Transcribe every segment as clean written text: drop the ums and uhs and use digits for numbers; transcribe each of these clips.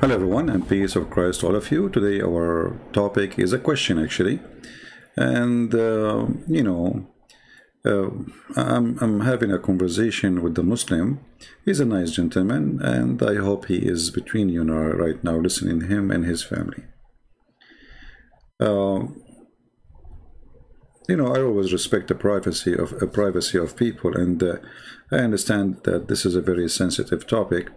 Hello everyone, and peace of Christ to all of you. Today our topic is a question actually, and uh, I'm having a conversation with the Muslim. He's a nice gentleman, and I hope he is between you now, right now, listening to him and his family. Uh, I always respect the privacy of people, and I understand that this is a very sensitive topic.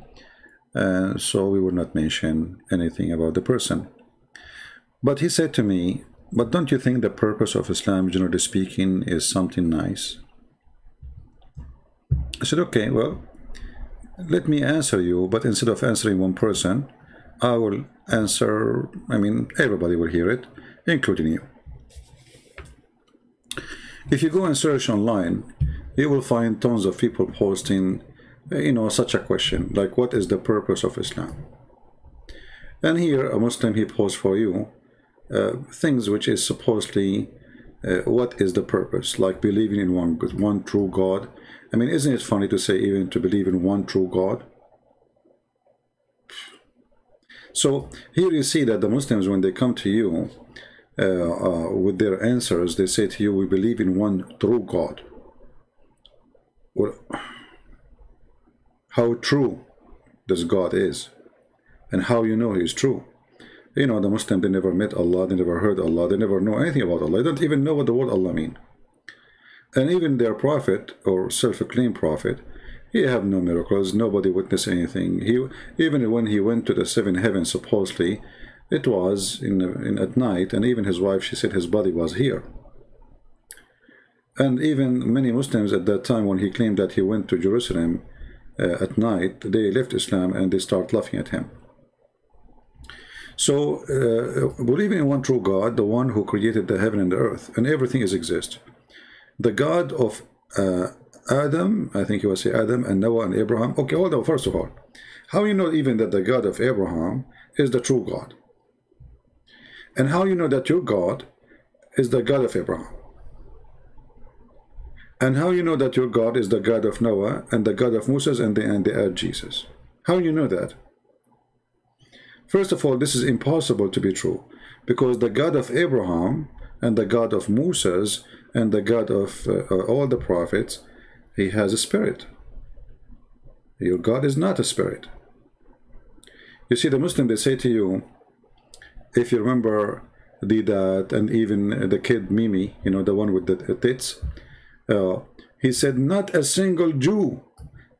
So we will not mention anything about the person. But he said to me, but don't you think the purpose of Islam, generally speaking, is something nice? I said, okay, well, let me answer you, but instead of answering one person, I will answer, everybody will hear it, including you. If you go and search online, you will find tons of people posting such a question, like what is the purpose of Islam? And here a Muslim, he posts for you things which is supposedly what is the purpose, like believing in one true God. Isn't it funny to say even to believe in one true God? So here you see that the Muslims, when they come to you with their answers, they say to you, we believe in one true God. Well, how true this God is, and how you know He is true. The Muslim, they never met Allah, they never heard Allah, they never know anything about Allah, they don't even know what the word Allah means. And even their prophet, or self-acclaimed prophet, he have no miracles, nobody witnessed anything. Even when he went to the seven heavens, supposedly, it was at night, and even his wife, she said his body was here. And even many Muslims at that time, when he claimed that he went to Jerusalem, at night, they left Islam and they start laughing at him. So, believing in one true God, the one who created the heaven and the earth, and everything exists. The God of Adam, I think you will say Adam and Noah and Abraham. Okay, hold on, first of all, how you know even that the God of Abraham is the true God? And how you know that your God is the God of Abraham? And how you know that your God is the God of Noah and the God of Moses and the earth Jesus? How you know that? First of all, this is impossible to be true, because the God of Abraham and the God of Moses and the God of all the prophets, he has a spirit. Your God is not a spirit. You see, the Muslim, they say to you, if you remember that, and even the kid Mimi, the one with the tits, he said, not a single Jew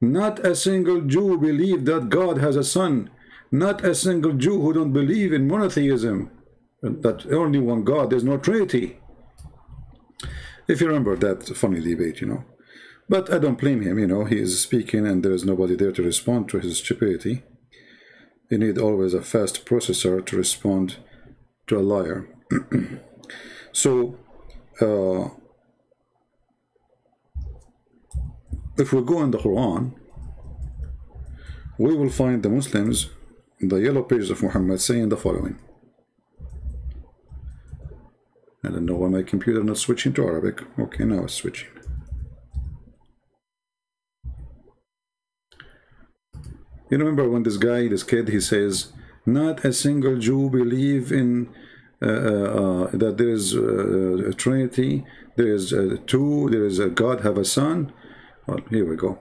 believe that God has a son. Not a single Jew who don't believe in monotheism, that only one God, there's no Trinity. If you remember that funny debate, But I don't blame him, he is speaking and there is nobody there to respond to his stupidity. You need always a fast processor to respond to a liar. So, if we go in the Quran, we will find the Muslims, the yellow pages of Muhammad, saying the following. I don't know why my computer not switching to Arabic. Okay, now it's switching. You remember when this kid, he says, not a single Jew believe in that there is a Trinity, there is two, there is a God have a son. Well, here we go.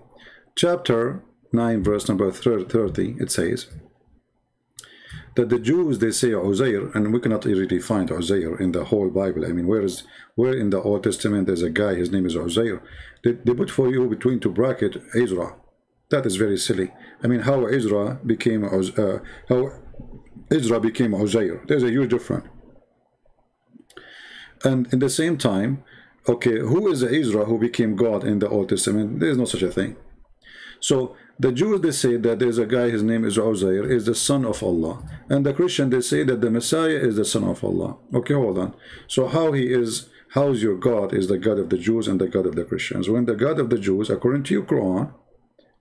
Chapter 9, verse number 30, it says that the Jews, they say Uzair, and we cannot really find Uzair in the whole Bible. Where in the Old Testament there's a guy, his name is Uzair. They put for you between two brackets Ezra. That is very silly. How Ezra became Uzair. There's a huge difference. And in the same time, okay, who is Ezra who became God in the Old Testament? There is no such a thing. So the Jews, they say that there's a guy, his name is Uzair, is the son of Allah. And the Christian, they say that the Messiah is the son of Allah. Okay, hold on. So how is your God is the God of the Jews and the God of the Christians? When the God of the Jews, according to your Quran,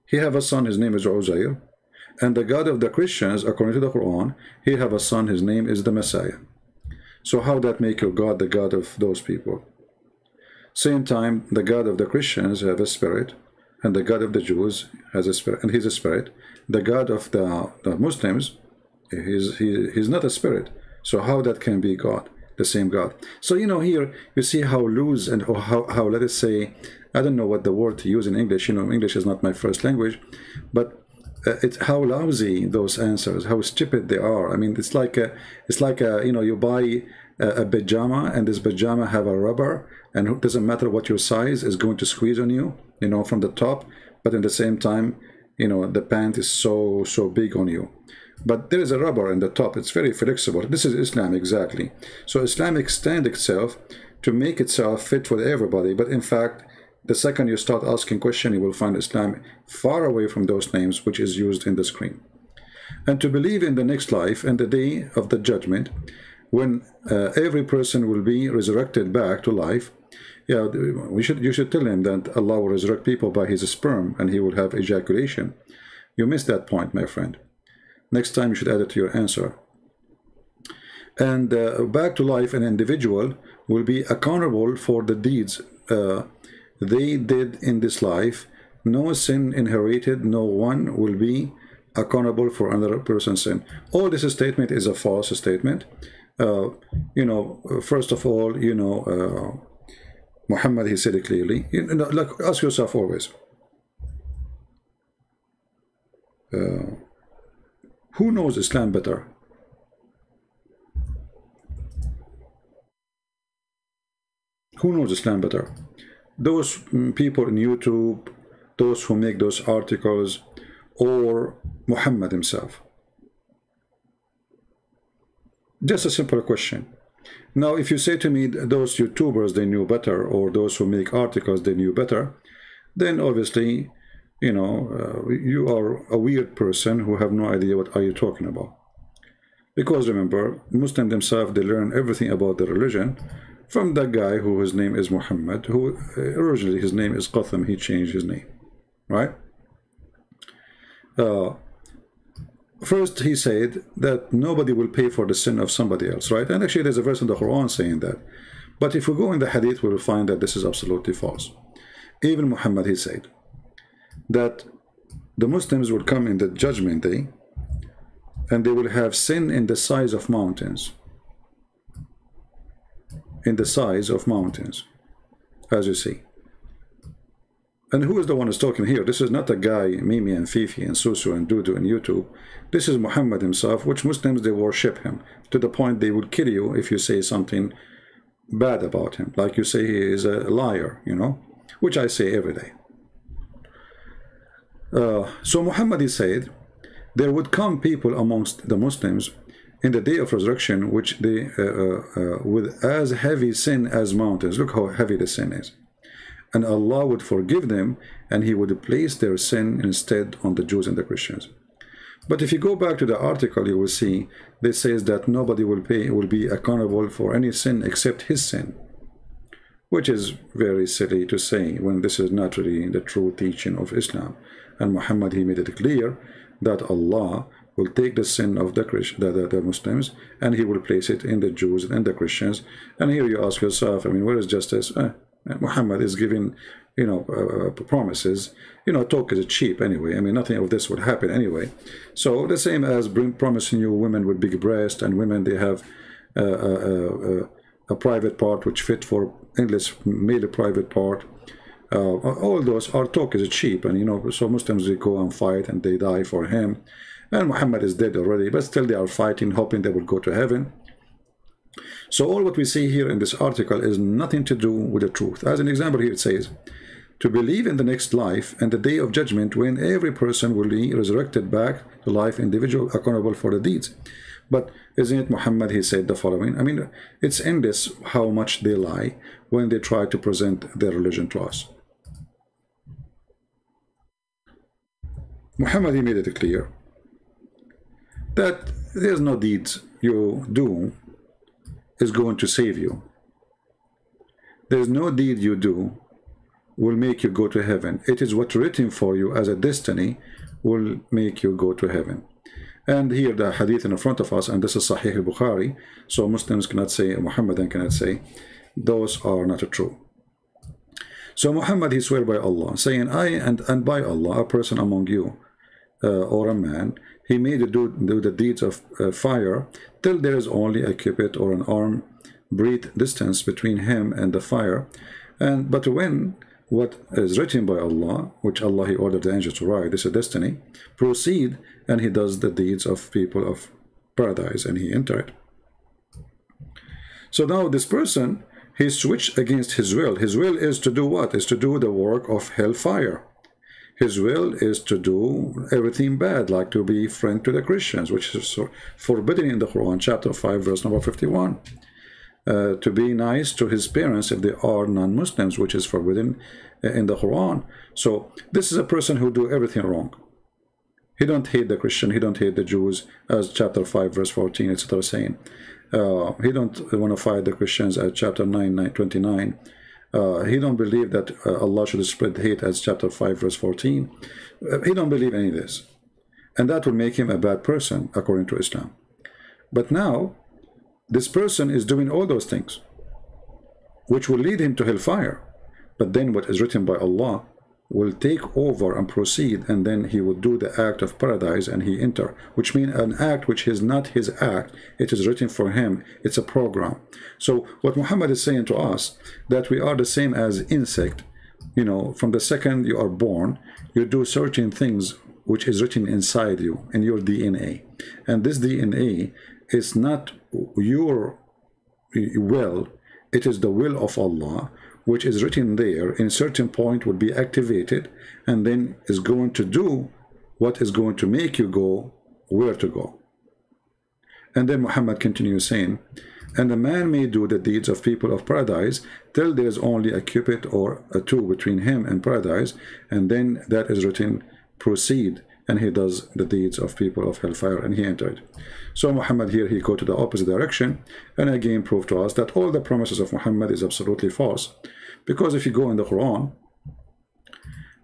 he have a son, his name is Uzair. And the God of the Christians, according to the Quran, he have a son, his name is the Messiah. So how that make your God the God of those people? Same time, the God of the Christians have a spirit, and the God of the Jews has a spirit, and he's a spirit. The God of the Muslims He's not a spirit. So how that can be God, the same God? So, you know, here you see how loose and how let us say, I don't know what the word to use in English. You know, English is not my first language, but it's how lousy those answers, how stupid they are. I mean, it's like you know, you buy a pajama, and this pajama have a rubber, and it doesn't matter what your size is going to squeeze on you, you know, from the top, but at the same time, you know, the pant is so big on you. But there is a rubber in the top. It's very flexible. This is Islam exactly. So Islam extends itself to make itself fit for everybody. But in fact, the second you start asking questions, you will find Islam far away from those names which is used in the screen. And to believe in the next life and the day of the judgment, when every person will be resurrected back to life. Yeah, you should tell him that Allah will resurrect people by his sperm and he will have ejaculation. You missed that point, my friend. Next time you should add it to your answer. And back to life, an individual will be accountable for the deeds they did in this life. No sin inherited, no one will be accountable for another person's sin. All this statement is a false statement. You know, first of all, you know, Muhammad, he said it clearly. You know, like, ask yourself always, who knows Islam better? Who knows Islam better? Those people in YouTube, those who make those articles, or Muhammad himself? Just a simple question. Now, if you say to me those YouTubers, they knew better, or those who make articles, they knew better, then obviously, you know, you are a weird person who have no idea what are you talking about. Because remember, Muslims themselves, they learn everything about the religion from that guy who his name is Muhammad, who originally his name is Qatham, he changed his name, right? First, he said that nobody will pay for the sin of somebody else, right? And actually, there's a verse in the Quran saying that. But if we go in the Hadith, we will find that this is absolutely false. Even Muhammad, he said that the Muslims will come in the judgment day and they will have sin in the size of mountains. In the size of mountains, as you see. And who is the one who's talking here? This is not a guy, Mimi and Fifi and Susu and Dudu and YouTube. This is Muhammad himself, which Muslims, they worship him to the point they would kill you if you say something bad about him. Like you say he is a liar, you know, which I say every day. So Muhammad, he said, there would come people amongst the Muslims in the day of resurrection, which they, with as heavy sin as mountains. Look how heavy the sin is. And Allah would forgive them, and he would place their sin instead on the Jews and the Christians. But if you go back to the article, you will see this says that nobody will be accountable for any sin except his sin, which is very silly to say when this is not really the true teaching of Islam. And Muhammad, he made it clear that Allah will take the sin of the Muslims and he will place it in the Jews and the Christians. And here you ask yourself, I mean, where is justice? Muhammad is giving, you know, promises. You know, talk is cheap anyway. I mean, nothing of this would happen anyway. So the same as promising you women with big breasts, and women, they have a private part which fit for English male private part. All those are talk is cheap, and you know, so Muslims, they go and fight and they die for him. And Muhammad is dead already, but still they are fighting, hoping they will go to heaven. So all what we see here in this article is nothing to do with the truth. As an example here, it says, to believe in the next life and the day of judgment when every person will be resurrected back to life, individual accountable for the deeds. But isn't it Muhammad, he said the following? I mean, it's endless how much they lie when they try to present their religion to us. Muhammad, he made it clear that there's no deeds you do is going to save you. There's no deed you do will make you go to heaven. It is what's written for you as a destiny will make you go to heaven. And here the hadith in front of us, and this is Sahih al-Bukhari, so Muslims cannot say, Muhammadan cannot say, those are not true. So Muhammad, he swear by Allah, saying, I and by Allah, a person among you, or a man, he may do the deeds of fire till there is only a cubit or an arm breadth distance between him and the fire. But when what is written by Allah, which Allah he ordered the angel to write, this is destiny, proceed, and he does the deeds of people of paradise, and he entered. So now this person, he switched against his will. His will is to do what? Is to do the work of hellfire. His will is to do everything bad, like to be friend to the Christians, which is forbidden in the Quran, chapter 5, verse number 51. To be nice to his parents if they are non-Muslims, which is forbidden in the Quran. So this is a person who do everything wrong. He don't hate the Christian, he don't hate the Jews, as chapter 5 verse 14 etc. saying. He don't want to fight the Christians, as chapter 29. He don't believe that Allah should spread hate, as chapter 5 verse 14. He don't believe any of this, and that will make him a bad person according to Islam. But now this person is doing all those things which will lead him to hellfire, but then what is written by Allah will take over and proceed, and then he will do the act of paradise and he enter, which means an act which is not his act, it is written for him, it's a program. So what Muhammad is saying to us, that we are the same as insect. You know, from the second you are born, you do certain things which is written inside you, in your DNA, and this DNA is not your will, it is the will of Allah, which is written there. In a certain point will be activated, and then is going to do what is going to make you go where to go. And then Muhammad continues saying, and a man may do the deeds of people of paradise till there is only a cubit or a two between him and paradise, and then that is written, proceed, and he does the deeds of people of hellfire, and he entered. So Muhammad here, he go to the opposite direction, and again prove to us that all the promises of Muhammad is absolutely false. Because if you go in the Quran,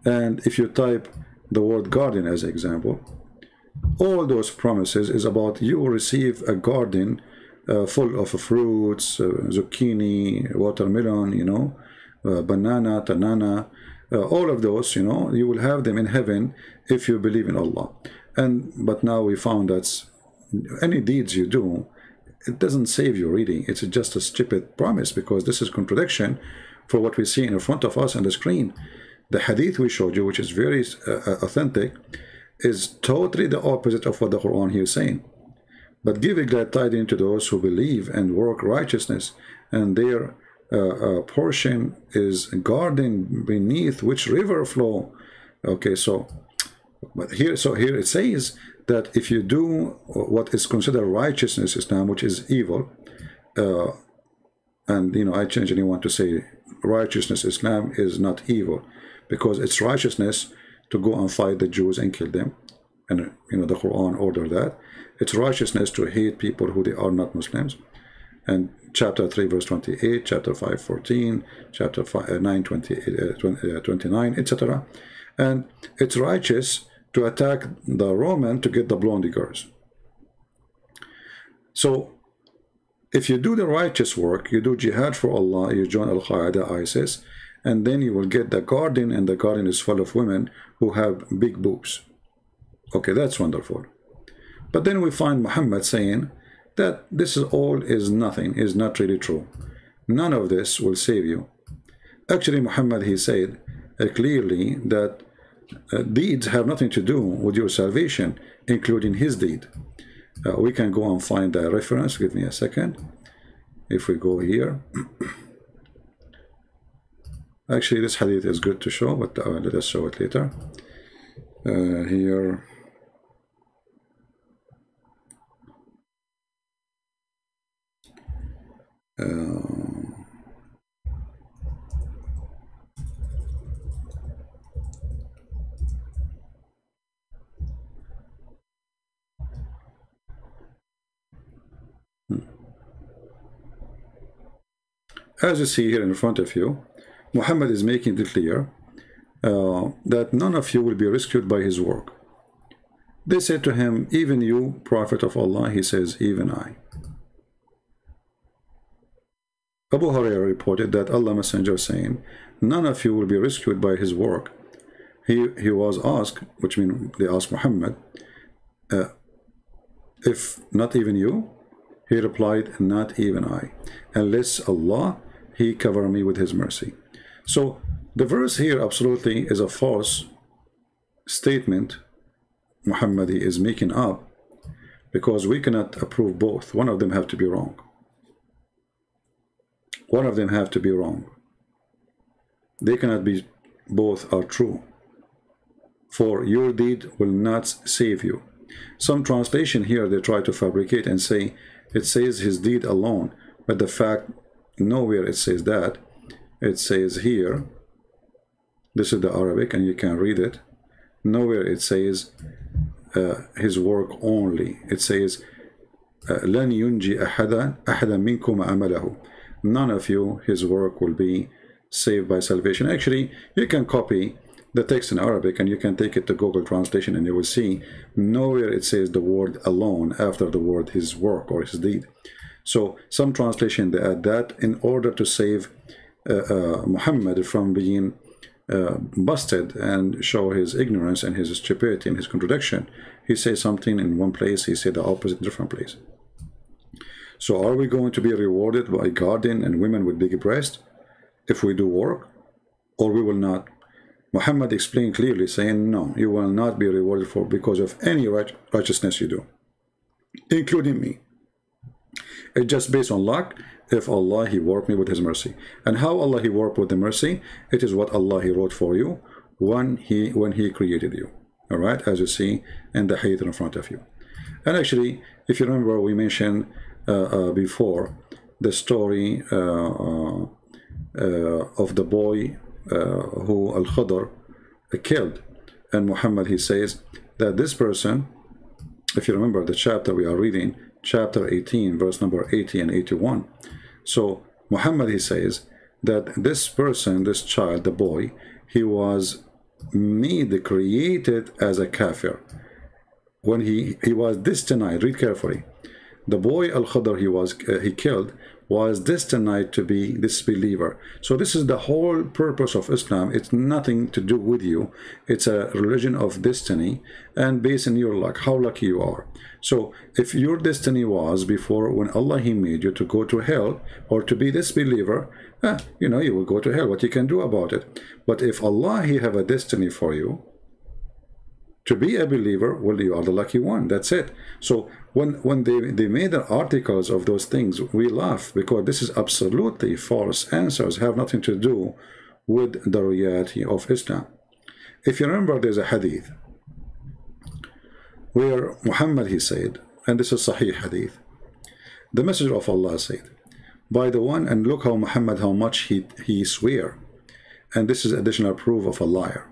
and if you type the word garden as an example, all those promises is about you will receive a garden full of fruits, zucchini, watermelon, you know, banana, tanana, all of those, you know, you will have them in heaven if you believe in Allah. But now we found that any deeds you do, it doesn't save you really. It's just a stupid promise, because this is contradiction for what we see in front of us on the screen. The hadith we showed you, which is very authentic, is totally the opposite of what the Quran here is saying. But give a glad tidings to those who believe and work righteousness, and their portion is garden beneath which river flow. Okay, so here it says that if you do what is considered righteousness Islam, which is evil, and you know, I change anyone to say righteousness Islam is not evil, because it's righteousness to go and fight the Jews and kill them, and you know, the Quran ordered that. It's righteousness to hate people who they are not Muslims, and chapter 3 verse 28, chapter 5 14, chapter 9 29, etc. And it's righteous to attack the Roman to get the blonde girls. So if you do the righteous work, you do jihad for Allah, you join Al-Qaeda, ISIS, and then you will get the garden, and the garden is full of women who have big boobs. Okay, that's wonderful. But then we find Muhammad saying that this is all is nothing, is not really true. None of this will save you. Actually, Muhammad, he said clearly that deeds have nothing to do with your salvation, including his deed. We can go and find the reference. Give me a second. If we go here, actually this hadith is good to show, but let us show it later. Here. As you see here in front of you, Muhammad is making it clear that none of you will be rescued by his work. They said to him, even you, Prophet of Allah? He says, even I. Abu Hurairah reported that Allah Messenger saying, none of you will be rescued by his work. he was asked, which means they asked Muhammad, if not even you? He replied, not even I, unless Allah, he cover me with his mercy. So the verse here absolutely is a false statement Muhammad is making up, because we cannot approve both. One of them have to be wrong. One of them have to be wrong. They cannot be both are true. For your deed will not save you. Some translation here they try to fabricate and say it says his deed alone, but the fact nowhere it says that. It says here, this is the Arabic and you can read it, nowhere it says his work only. It says لن ينجي أحدا منكم عمله. None of you, his work will be saved by salvation. Actually, you can copy the text in Arabic and you can take it to Google Translation and you will see nowhere it says the word alone after the word his work or his deed. So some translation they add that in order to save Muhammad from being busted and show his ignorance and his stupidity and his contradiction. He says something in one place, he said the opposite in a different place. So are we going to be rewarded by garden and women with big breasts if we do work, or we will not? Muhammad explained clearly, saying no, you will not be rewarded for because of any righteousness you do, including me. It's just based on luck. If Allah he worked me with his mercy, and how Allah he worked with the mercy, it is what Allah he wrote for you when he created you. All right, as you see in the hadith in front of you. And actually, if you remember, we mentioned before the story of the boy who Al-Khadr killed, and Muhammad he says that this person, if you remember the chapter we are reading, chapter 18 verse number 80 and 81. So Muhammad he says that this person, this child, the boy, he was created as a kafir. When he was destined, read carefully, the boy Al-Khadr he killed was destined to be disbeliever. So this is the whole purpose of Islam. It's nothing to do with you. It's a religion of destiny and based on your luck, how lucky you are. So if your destiny was before when Allah he made you to go to hell or to be disbeliever, you know, you will go to hell. What you can do about it? But if Allah he have a destiny for you to be a believer, well, you are the lucky one. That's it. So when they made the articles of those things, we laugh because this is absolutely false answers, have nothing to do with the reality of Islam. If you remember, there's a hadith where Muhammad he said, and this is Sahih hadith, the Messenger of Allah said, by the one, and look how Muhammad, how much he swear, and this is additional proof of a liar.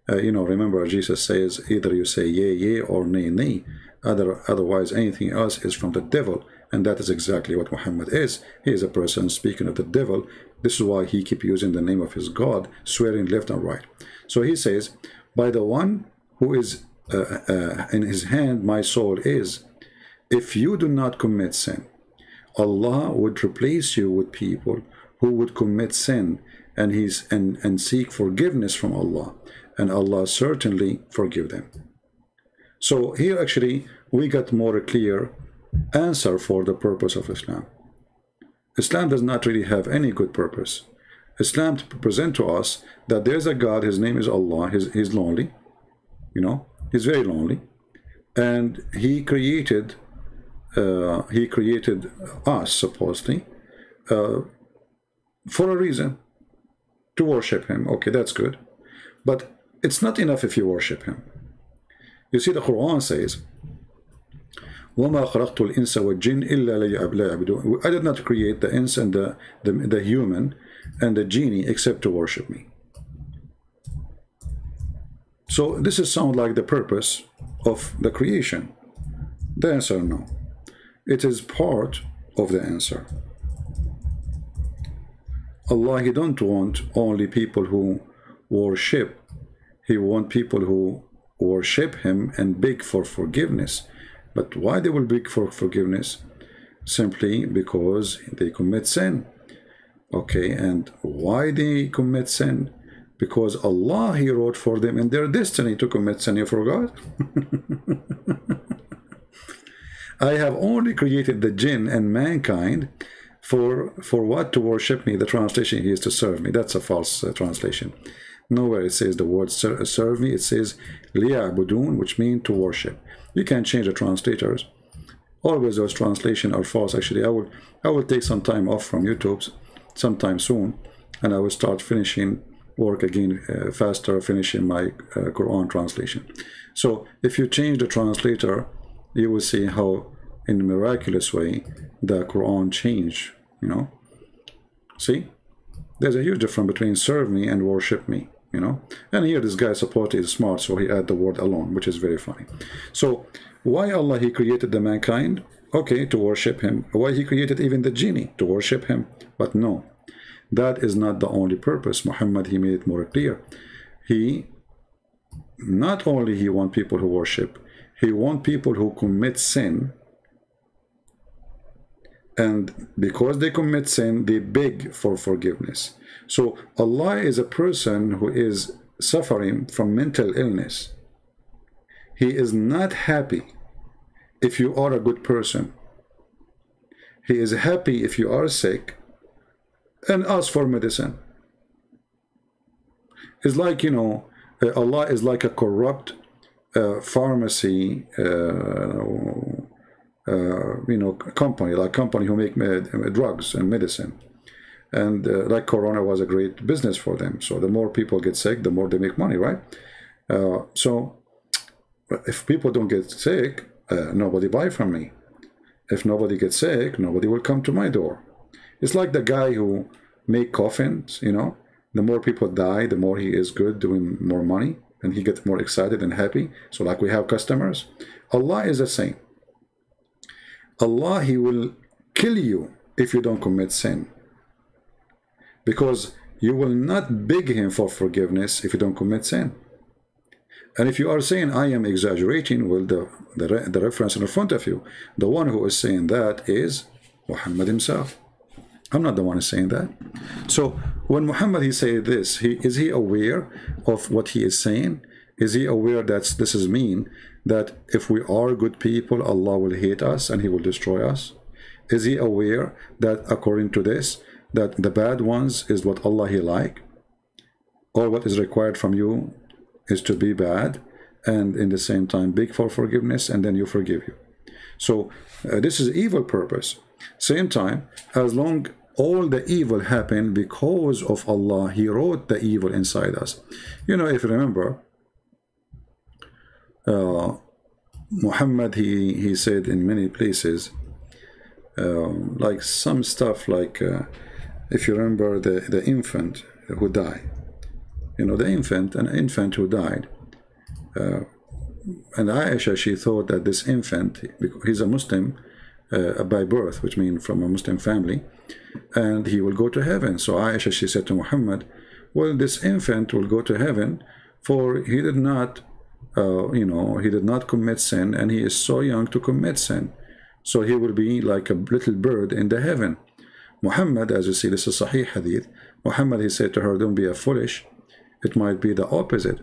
You know, remember Jesus says either you say yea, yea, or nay, nay. Otherwise anything else is from the devil, and that is exactly what Muhammad is. He is a person speaking of the devil. This is why he keep using the name of his God, swearing left and right. So he says, by the one who is in his hand my soul is, if you do not commit sin, Allah would replace you with people who would commit sin and seek forgiveness from Allah, and Allah certainly forgive them. So here actually we got more clear answer for the purpose of Islam. Islam does not really have any good purpose. Islam to present to us that there's a God, his name is Allah, he's lonely, you know, he's very lonely, and he created us supposedly for a reason, to worship him. Okay, that's good, but it's not enough if you worship him. You see, the Quran says, وَمَا خَلَقْتُ الْإِنسَ وَالْجِنَّ إِلَّا لِيَعْبُدُونِ. I did not create the ins and the human and the genie except to worship me. So this is sound like the purpose of the creation. The answer, no. It is part of the answer. Allah, he don't want only people who worship. He wants people who worship him and beg for forgiveness. But why they will beg for forgiveness? Simply because they commit sin. Okay, and why they commit sin? because Allah, He wrote for them in their destiny to commit sin. You forgot? I have only created the jinn and mankind for what? To worship me. The translation here is to serve me. That's a false translation. Nowhere it says the word serve me. It says liya'budun, which means to worship. You can change the translators. Always those translations are false. Actually, I will take some time off from YouTube sometime soon, and I will start finishing work again faster, finishing my Quran translation. So if you change the translator, you will see how in a miraculous way the Quran changed, you know. See, there's a huge difference between serve me and worship me, you know. And here this guy supposedly is smart, so he added the word alone, which is very funny. So why Allah, He created the mankind? Okay, to worship Him. Why He created even the genie? To worship Him. But no, that is not the only purpose. Muhammad, he made it more clear. He not only he want people who worship, he want people who commit sin, and because they commit sin, they beg for forgiveness. So Allah is a person who is suffering from mental illness. He is not happy if you are a good person. He is happy if you are sick and ask for medicine. It's like, you know, Allah is like a corrupt pharmacy, you know, company, like company who make drugs and medicine. And like Corona was a great business for them. So the more people get sick, the more they make money, right? So if people don't get sick, nobody buy from me. If nobody gets sick, nobody will come to my door. It's like the guy who make coffins, you know. The more people die, the more he is good, doing more money, and he gets more excited and happy. So like we have customers. Allah is the same. Allah, He will kill you if you don't commit sin, because you will not beg Him for forgiveness if you don't commit sin. And if you are saying I am exaggerating, well, the reference in front of you, the one who is saying that is Muhammad himself. I'm not the one who's saying that. So when Muhammad, he say this, is he aware of what he is saying? Is he aware that this is mean, that if we are good people, Allah will hate us and He will destroy us? Is he aware that according to this, that the bad ones is what Allah He like? Or what is required from you is to be bad and in the same time beg for forgiveness, and then you forgive you. So this is evil purpose. Same time, as long all the evil happened because of Allah, He wrote the evil inside us. You know, if you remember, Muhammad, he said in many places, like some stuff like, if you remember the infant who died, you know, an infant who died, and Aisha, she thought that this infant, he's a Muslim by birth, which means from a Muslim family, and he will go to heaven. So Aisha, she said to Muhammad, well, this infant will go to heaven, for he did not, you know, he did not commit sin, and he is so young to commit sin. So he will be like a little bird in the heaven. Muhammad, as you see, this is Sahih Hadith, Muhammad, he said to her, don't be a foolish. It might be the opposite,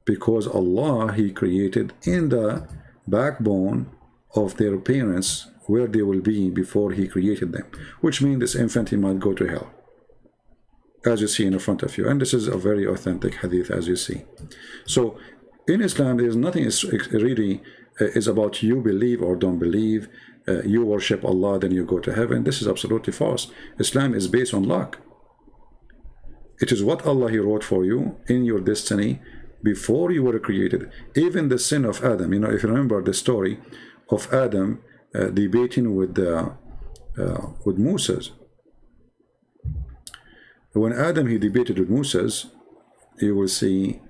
because Allah, He created in the backbone of their parents where they will be before He created them, which means this infant, he might go to hell, as you see in front of you. And this is a very authentic hadith, as you see. So in Islam, there is nothing really is about you believe or don't believe, you worship Allah, then you go to heaven. This is absolutely false. Islam is based on luck. It is what Allah, He wrote for you in your destiny before you were created. Even the sin of Adam, you know, if you remember the story of Adam debating with Moses. When Adam, he debated with Moses, you will see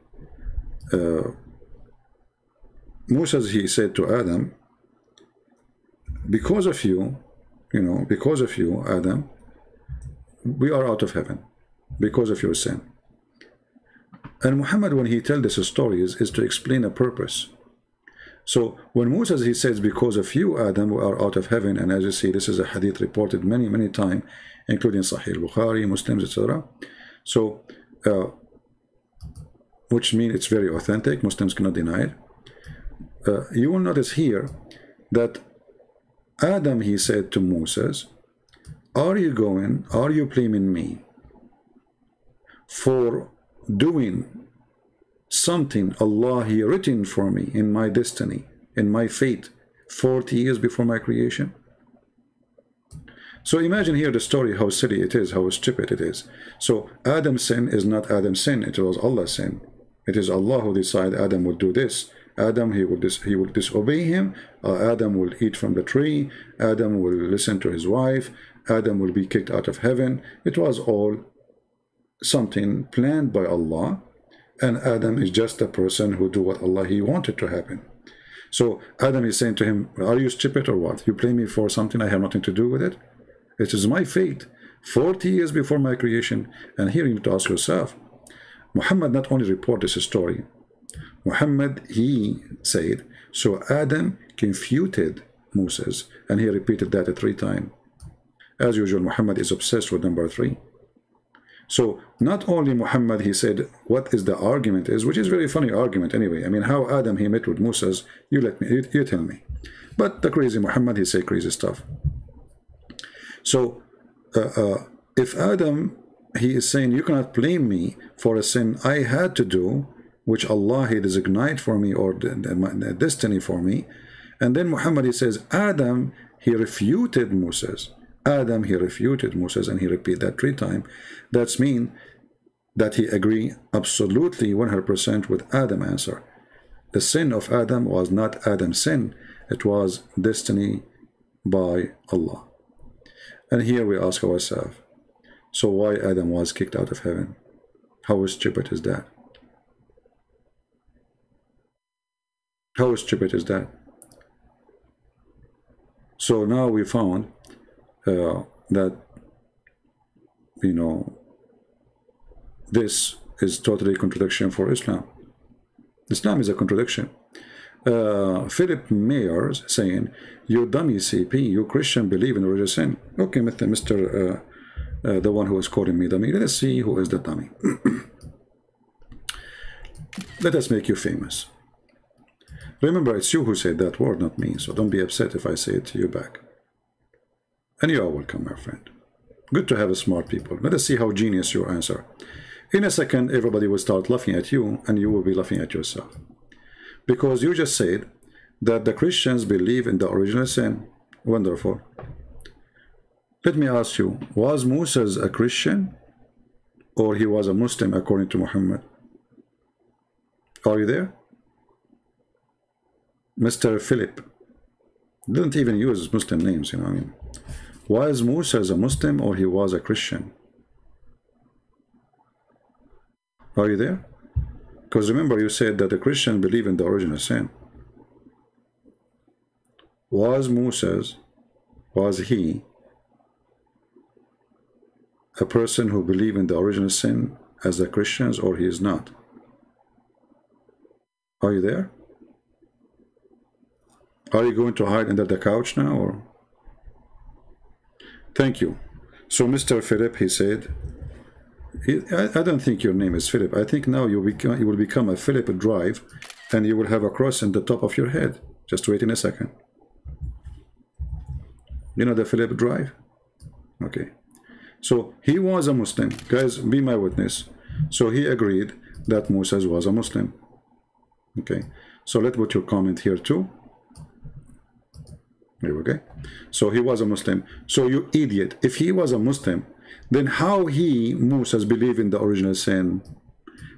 Moses, he said to Adam, because of you, you know, because of you, Adam, we are out of heaven, because of your sin. And Muhammad, when he tells this story, is to explain a purpose. So when Moses, he says, because of you, Adam, we are out of heaven, and as you see, this is a hadith reported many times, including Sahih Bukhari, Muslims, etc. So which means it's very authentic. Muslims cannot deny it. You will notice here that Adam, he said to Moses, are you blaming me for doing something Allah he written for me in my destiny, in my fate, 40 years before my creation? So imagine here the story, how silly it is, how stupid it is. So Adam's sin is not Adam's sin, it was Allah's sin. It is Allah who decided Adam would do this. Adam, he will disobey him. Adam will eat from the tree. Adam will listen to his wife. Adam will be kicked out of heaven. It was all something planned by Allah, and Adam is just a person who do what Allah he wanted to happen. So Adam is saying to him, are you stupid or what? You blame me for something I have nothing to do with it? It is my fate, 40 years before my creation. And here you need to ask yourself, Muhammad not only reported this story, Muhammad, he said, so Adam confuted Moses, and he repeated that 3 times. As usual, Muhammad is obsessed with number 3. So not only Muhammad, he said, what is the argument is, which is very funny argument anyway. I mean, how Adam, he met with Moses, you tell me. But the crazy Muhammad, he say crazy stuff. So if Adam, he is saying, you cannot blame me for a sin I had to do, which Allah he designated for me, or the destiny for me. And then Muhammad, he says, Adam, he refuted Moses. Adam, he refuted Moses, and he repeated that 3 times. That's mean that he agree absolutely 100% with Adam's answer. The sin of Adam was not Adam's sin. It was destiny by Allah. And here we ask ourselves, so why Adam was kicked out of heaven? How stupid is that? How stupid is that? So now we found that, you know, this is totally contradiction for Islam. Islam is a contradiction. Philip Mayers saying, you dummy CP, you Christian believe in original sin. Okay, Mr. The one who is calling me dummy. Let us see who is the dummy. Let us make you famous. Remember, it's you who said that word, not me, so don't be upset if I say it to you back. And you are welcome, my friend. Good to have smart people. Let us see how genius your answer. In a second, everybody will start laughing at you, and you will be laughing at yourself. Because you just said that the Christians believe in the original sin. Wonderful. Let me ask you, was Moses a Christian? Or he was a Muslim according to Muhammad? Are you there? Mr. Philip didn't even use Muslim names, you know what I mean. Was Moses a Muslim or he was a Christian? Are you there? Because remember, you said that the Christians believe in the original sin. Was Moses, was he a person who believed in the original sin as the Christians, or he is not? Are you there? Are you going to hide under the couch now, or? Thank you. So Mr. Philip, he said, I don't think your name is Philip. I think now you will become a Philip Drive, and you will have a cross in the top of your head. Just wait in a second. You know the Philip Drive? Okay. So he was a Muslim. Guys, be my witness. So he agreed that Moses was a Muslim. Okay. So let's put your comment here too. Here we go. So he was a Muslim. So you idiot. If he was a Muslim, then how Moses, believed in the original sin?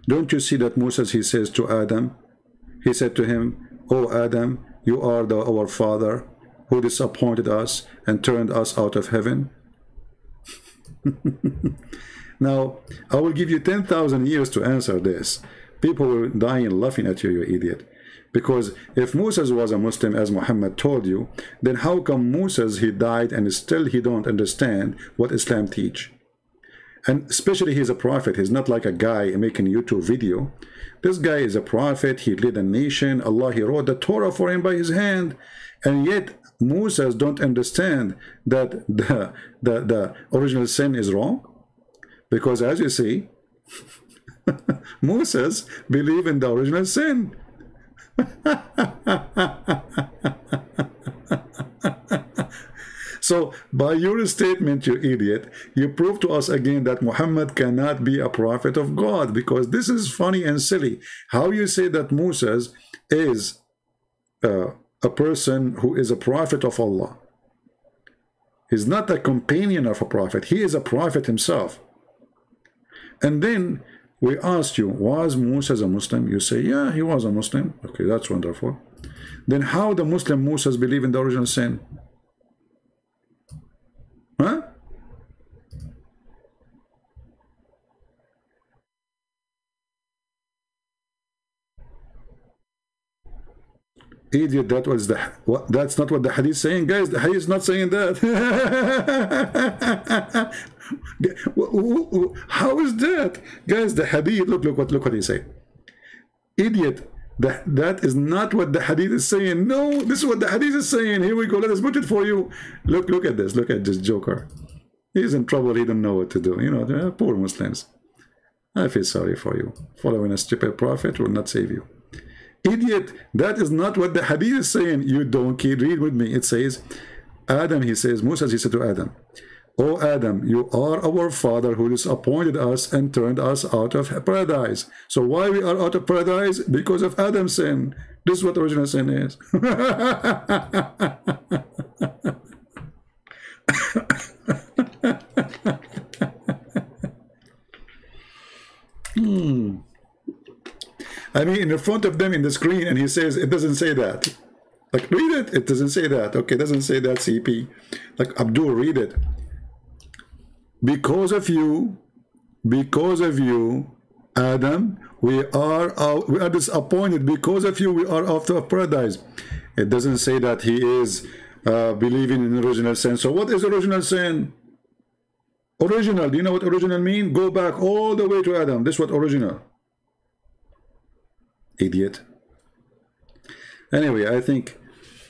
Don't you see that Moses, he says to Adam, he said to him, "Oh Adam, you are our father who disappointed us and turned us out of heaven." Now, I will give you 10,000 years to answer this. People will die and laughing at you, you idiot. Because if Moses was a Muslim, as Muhammad told you, then how come Moses, he died and still he don't understand what Islam teach? And especially he's a prophet. He's not like a guy making YouTube video. This guy is a prophet. He led a nation. Allah, he wrote the Torah for him by his hand. And yet Moses don't understand that the original sin is wrong. Because as you see, Moses believed in the original sin. So, by your statement, you idiot, you prove to us again that Muhammad cannot be a prophet of God, because this is funny and silly. How you say that Moses is a person who is a prophet of Allah? He's not a companion of a prophet. He is a prophet himself. And then we asked you, was Moses a Muslim? You say, yeah, he was a Muslim. Okay, that's wonderful. Then how the Muslim Moses believe in the original sin? Huh? Idiot, that was that's not what the hadith is saying, guys. The hadith is not saying that. How is that, guys? The hadith, look what he say. Idiot, that is not what the hadith is saying. No, this is what the hadith is saying. Here we go, let us put it for you. Look at this, look at this joker. He's in trouble, he don't know what to do. You know, poor Muslims. I feel sorry for you. Following a stupid prophet will not save you. Idiot, that is not what the hadith is saying. You donkey, read with me. It says, Adam, he says, Moses, he said to Adam, "O Adam, you are our father who disappointed us and turned us out of paradise." So why we are out of paradise? Because of Adam's sin. This is what original sin is. I mean, in front of them in the screen, and he says, it doesn't say that. Like, read it. It doesn't say that. Okay, it doesn't say that, CP. Like, Abdul, read it. Because of you, Adam, we are disappointed. Because of you, we are out of paradise. It doesn't say that he is believing in original sin. So what is original sin? Original. Do you know what original mean? Go back all the way to Adam. This is what original. Idiot. Anyway, I think,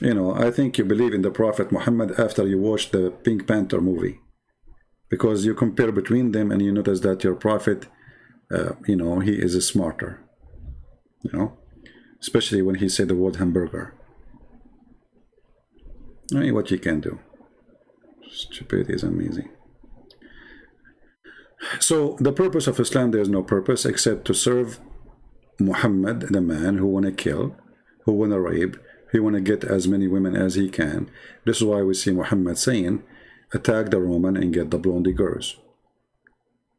you know, I think you believe in the Prophet Muhammad after you watch the Pink Panther movie, because you compare between them and you notice that your Prophet, you know, he is a smarter, you know, especially when he said the word hamburger. I mean, what you can do. Stupidity is amazing. So the purpose of Islam, there is no purpose except to serve Muhammad, the man who want to kill, who want to rape, who want to get as many women as he can. This is why we see Muhammad saying, attack the Roman and get the blondie girls.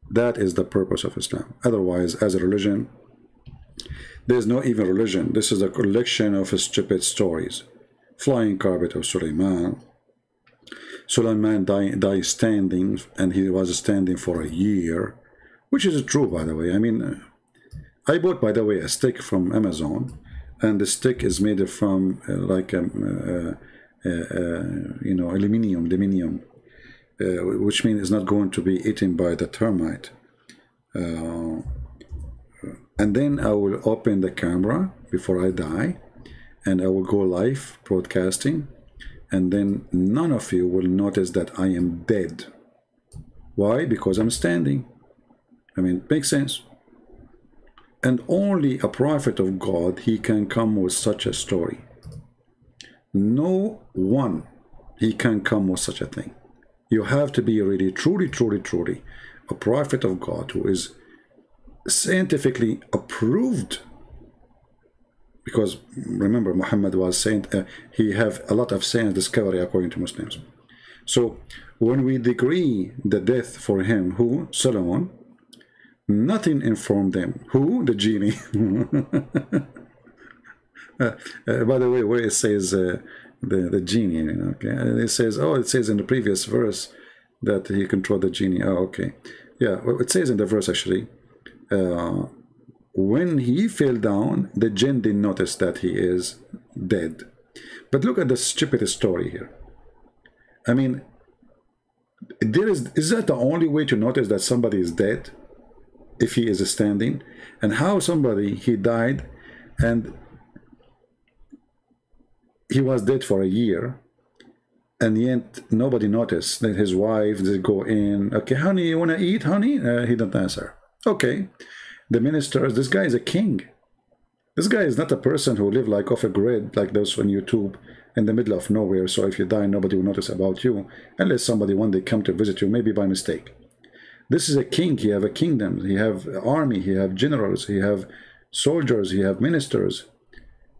That is the purpose of Islam. Otherwise, as a religion, there is no even religion. This is a collection of stupid stories. Flying carpet of Sulaiman. Sulaiman died standing, and he was standing for a year, which is true, by the way. I mean, I bought, by the way, a stick from Amazon, and the stick is made from you know, aluminium, which means it's not going to be eaten by the termite. And then I will open the camera before I die, and I will go live broadcasting, and then none of you will notice that I am dead. Why? Because I'm standing. I mean, it makes sense. And only a prophet of God, he can come with such a story. No one, he can come with such a thing. You have to be really, truly a prophet of God who is scientifically approved. Because remember, Muhammad was saying he have a lot of science discovery according to Muslims. So when we decree the death for him, who? Solomon, nothing informed them. Who? The genie. By the way, where it says the genie, okay, it says, oh, it says in the previous verse that he controlled the genie. Oh, okay, yeah, well, it says in the verse actually, when he fell down, the jinn didn't notice that he is dead. But look at the stupidest story here. I mean, is that the only way to notice that somebody is dead? If he is standing, and how somebody, he died and he was dead for a year, and yet nobody noticed that his wife did go in, okay, honey, you want to eat, honey? He didn't answer. Okay, the ministers. This guy is a king. This guy is not a person who live like off a grid like those on YouTube in the middle of nowhere. So if you die, nobody will notice about you unless somebody one day come to visit you, maybe by mistake. This is a king. He have a kingdom. He have army. He have generals. He have soldiers. He have ministers.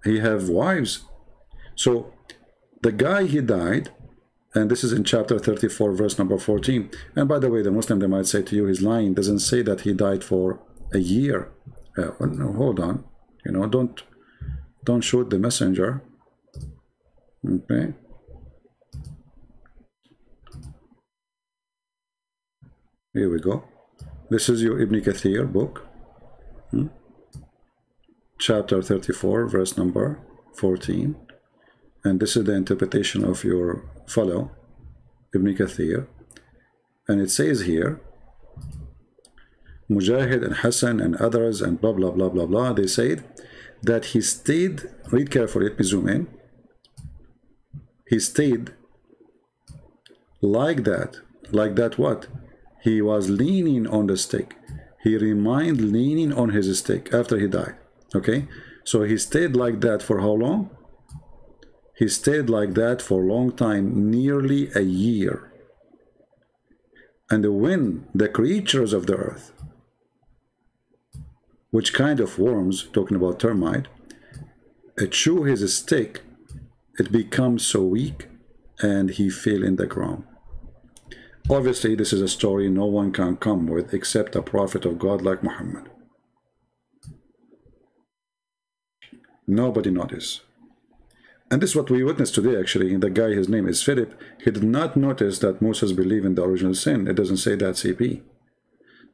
He have wives. So the guy, he died, and this is in chapter 34, verse number 14. And by the way, the Muslim, they might say to you, he's lying. Doesn't say that he died for a year. No, hold on. You know, don't shoot the messenger. Okay. Here we go. This is your Ibn Kathir book. Chapter 34, verse number 14. And this is the interpretation of your fellow, Ibn Kathir. And it says here, Mujahid and Hassan and others and blah, blah, blah, blah, blah, they said that he stayed, read carefully, let me zoom in. He stayed like that what? He was leaning on the stick. He remained leaning on his stick after he died. Okay? So he stayed like that for how long? He stayed like that for a long time, nearly a year. And when the creatures of the earth, which kind of worms, talking about termite, chew his stick, it becomes so weak and he fell in the ground. Obviously, this is a story no one can come with except a prophet of God like Muhammad. Nobody noticed. And this is what we witnessed today, actually. The guy, his name is Philip. He did not notice that Moses believed in the original sin. It doesn't say that, CP.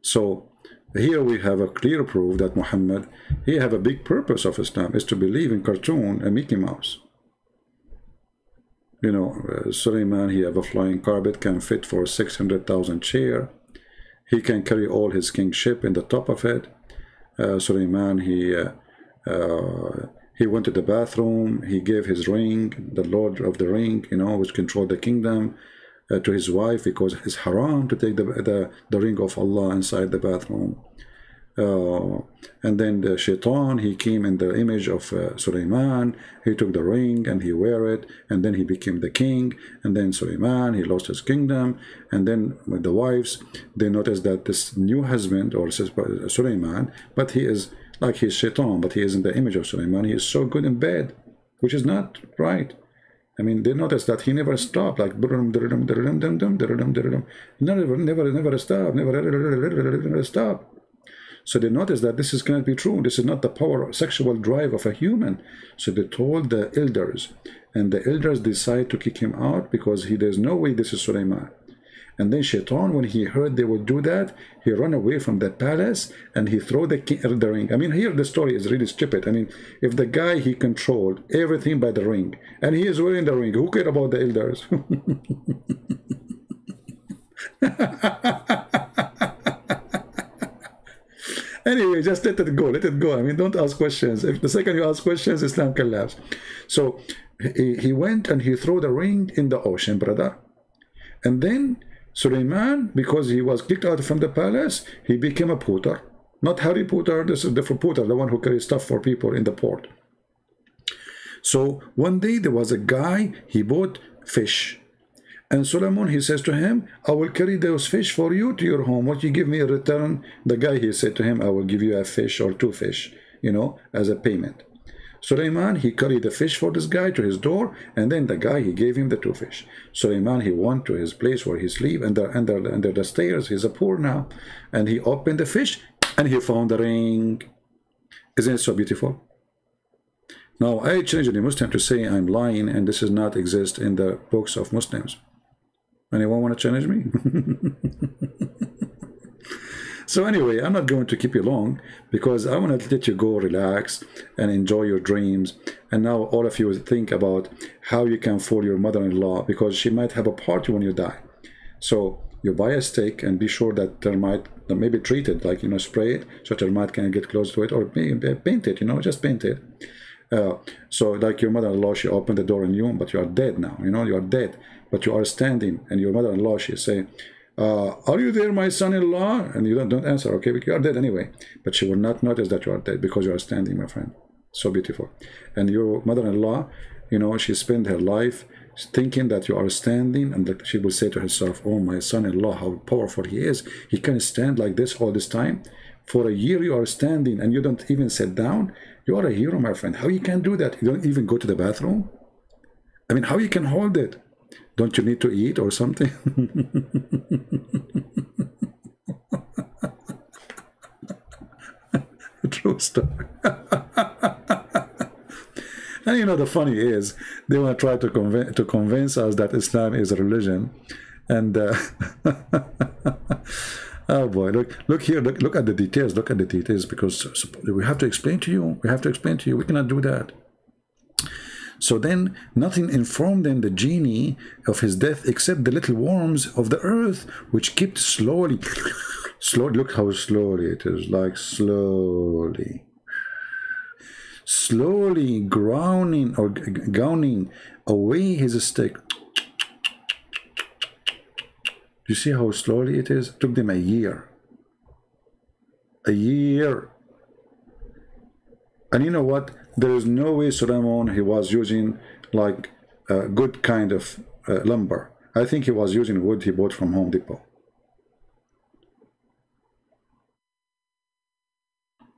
So here we have a clear proof that Muhammad, he have a big purpose of Islam, is to believe in cartoon and Mickey Mouse. You know, Suleiman, he have a flying carpet, can fit for 600,000 chair. He can carry all his kingship in the top of it. Suleiman, he went to the bathroom. He gave his ring, the Lord of the Ring, you know, which controlled the kingdom, to his wife, because it's haram to take the ring of Allah inside the bathroom. And then the shaitan, he came in the image of Suleiman. He took the ring and he wear it, and then he became the king. And then Suleiman, he lost his kingdom. And then with the wives, they noticed that this new husband, or Suleiman, but he is like he's shaitan, but he is in the image of Suleiman. He is so good in bed, which is not right. I mean, they noticed that he never stopped, like never stop, never stop. So they noticed that this cannot be true. This is not the power, sexual drive of a human. So they told the elders, and the elders decide to kick him out because there's no way this is Suleiman. And then Shaitan, when he heard they would do that, he ran away from the palace and he threw the ring. I mean, here the story is really stupid. I mean, if the guy, he controlled everything by the ring, and he is wearing the ring, who cared about the elders? Anyway, just let it go, let it go. I mean, don't ask questions. If the second you ask questions, Islam collapse. So he went and he threw the ring in the ocean, brother. And then Suleiman, because he was kicked out from the palace, he became a porter. Not Harry Potter, this is different porter, the one who carries stuff for people in the port. So one day there was a guy, he bought fish. And Solomon, he says to him, I will carry those fish for you to your home. What you give me in return? The guy, he said to him, I will give you a fish or 2 fish, you know, as a payment. Suleiman, he carried the fish for this guy to his door, and then the guy, he gave him the 2 fish. Suleiman, he went to his place where he sleep, under the stairs. He's a poor now. And he opened the fish, and he found the ring. Isn't it so beautiful? Now, I challenge the Muslim to say I'm lying, and this does not exist in the books of Muslims. Anyone want to challenge me? So anyway, I'm not going to keep you long because I want to let you go relax and enjoy your dreams. And now all of you think about how you can fool your mother-in-law, because she might have a party when you die. So you buy a stick and be sure that termite, maybe treat it, like, you know, spray it so termite can get close to it, or paint it, you know, just paint it. So like your mother-in-law, she opened the door on you, but you are dead now, you know, you are dead, but you are standing, and your mother-in-law, she say, are you there, my son-in-law? And you don't answer, okay, but you are dead anyway. But she will not notice that you are dead because you are standing, my friend. So beautiful. And your mother-in-law, you know, she spent her life thinking that you are standing, and that she will say to herself, oh, my son-in-law, how powerful he is. He can stand like this all this time. For a year you are standing and you don't even sit down. You are a hero, my friend. How you can do that? You don't even go to the bathroom? I mean, how you can hold it? Don't you need to eat or something? True story. And you know, the funny is, they want to try to convince us that Islam is a religion. And oh boy, look here, look at the details, look at the details, because we have to explain to you. We have to explain to you. We cannot do that. So then nothing informed then the genie of his death except the little worms of the earth, which kept slowly, look how slowly it is, like slowly grounding or gowning away his stick. You see how slowly it is? It took them a year. A year. And you know what? There is no way Solomon, he was using like a good kind of lumber. I think he was using wood he bought from Home Depot.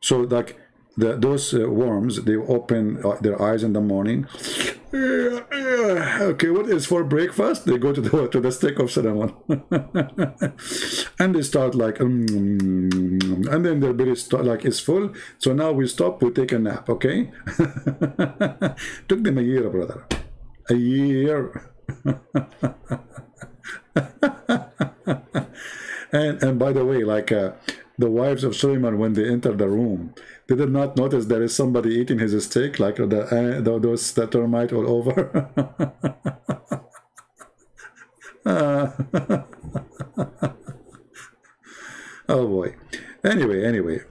So like those worms, they open their eyes in the morning. Okay, what is for breakfast? They go to the stick of Solomon. And they start like and then their belly like is full. So now we stop, we take a nap, okay? Took them a year, brother. A year. And by the way, like the wives of Suleiman, when they enter the room, they did not notice there is somebody eating his steak, like those termite all over. Oh boy. Anyway.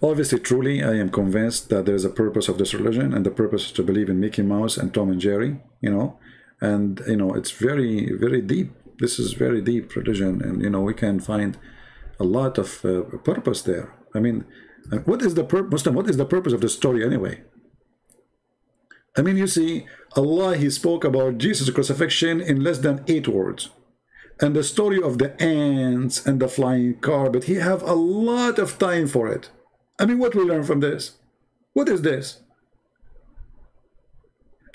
Obviously, truly, I am convinced that there is a purpose of this religion, and the purpose is to believe in Mickey Mouse and Tom and Jerry, you know, and, you know, it's very, very deep. This is very deep religion, and, you know, we can find a lot of purpose there. I mean, what is the Muslim? What is the purpose of the story anyway? I mean, you see, Allah, he spoke about Jesus' crucifixion in less than 8 words. And the story of the ants and the flying carpet, he have a lot of time for it. I mean, what we learn from this? What is this?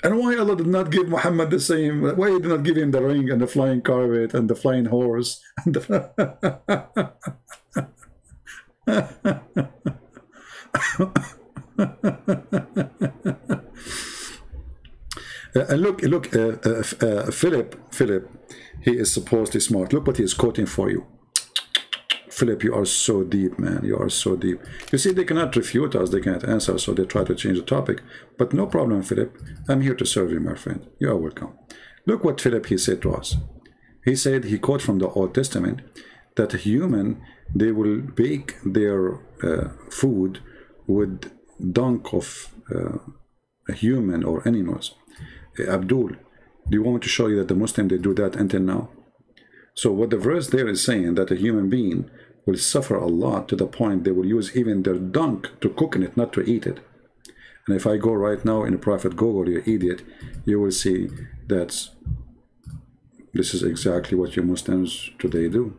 And why Allah did not give Muhammad the same? Why he did not give him the ring and the flying carpet and the flying horse? And and look, Philip, he is supposedly smart. Look what he is quoting for you. Philip, you are so deep, man. You are so deep. You see, they cannot refute us. They cannot answer, so they try to change the topic. But no problem, Philip. I'm here to serve you, my friend. You are welcome. Look what Philip, he said to us. He said, he quote from the Old Testament, that a human, they will bake their food with dung of a human or animals. Abdul, do you want me to show you that the Muslim, they do that until now? So what the verse there is saying, that a human being will suffer a lot to the point they will use even their dung to cook in it, not to eat it. And if I go right now in a private Google, you idiot, you will see that this is exactly what you Muslims today do.